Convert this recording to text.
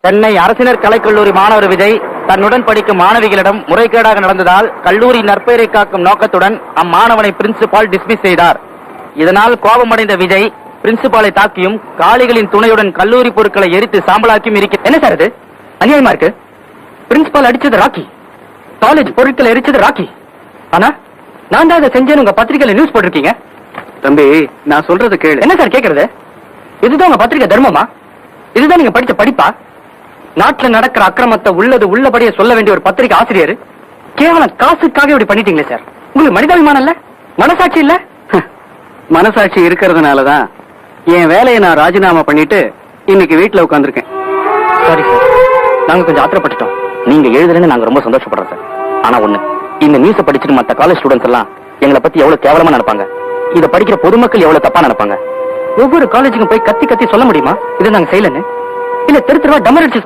சென்னை அரசினர் கலைக்கல்லூரி மாணவர் விஜய் தன்னுடன் படிக்கும் மாணவிகளிடம் முறைகேடாக நடந்ததால் கல்லூரி நற்பெயரை காக்கும் நோக்கத்துடன் அம்மாணவனை பிரின்சிபால் டிஸ்மிஸ் செய்தார். இதனால் கோபமடைந்த விஜய் பிரின்சிபாலை தாக்கியும் காளிகளின் துணையுடன் கல்லூரி பொருட்களை எரித்து சாம்பலாக்கியும் இருக்கிறார். என்ன சார் இது அநியாயமா இருக்கு? பிரின்சிபால் அடிச்சது ராக்கி, காலேஜ் பொருட்களை எரிச்சது ராக்கி. ஆனா நான் தான் இதை செஞ்சேன்னு உங்க பத்திரிகையில நியூஸ் போட்டிருக்கீங்க. தம்பி, நான் சொல்றது கேளு. என்ன சார் கேக்குறது? இதுதான் உங்க பத்திரிகை தர்மமா? இதுதான் நீங்க படிச்ச படிப்பா? நாட்டுல நடக்கிற அக்கிரமத்தை உள்ளது உள்ளபடியே சொல்ல வேண்டிய ஒரு பத்திரிகை ஆசிரியர் கேவலம் காசுக்காக இப்படி பண்ணிட்டீங்களே சார். உங்களுக்கு மனிதாபிமானம் இல்ல, மனசாட்சி இல்ல? மனசாட்சி இருக்கிறதுனாலதான் என் வேலையை நான் ராஜினாமா பண்ணிட்டு இன்னைக்கு வீட்டுல உட்காந்துருக்கேன். சாரி சார், நாங்க கொஞ்சம் ஆத்திரப்பட்டுட்டோம். நீங்க எழுதுறேன்னு நாங்க ரொம்ப சந்தோஷப்படுறோம் சார். ஆனா ஒண்ணு, இந்த நியூஸை படிச்சுட்டு மத்த காலேஜ் ஸ்டூடெண்ட்ஸ் எல்லாம் எங்களை பத்தி எவ்வளவு கேவலமா நினைப்பாங்க, இதை படிக்கிற பொதுமக்கள் எவ்வளவு தப்பா நினைப்பாங்க. ஒவ்வொரு காலேஜுக்கும் போய் கத்தி கத்தி சொல்ல முடியுமா இதை நாங்க செய்யலன்னு? இல்ல தெரு தெருவா டமர் அடிச்சு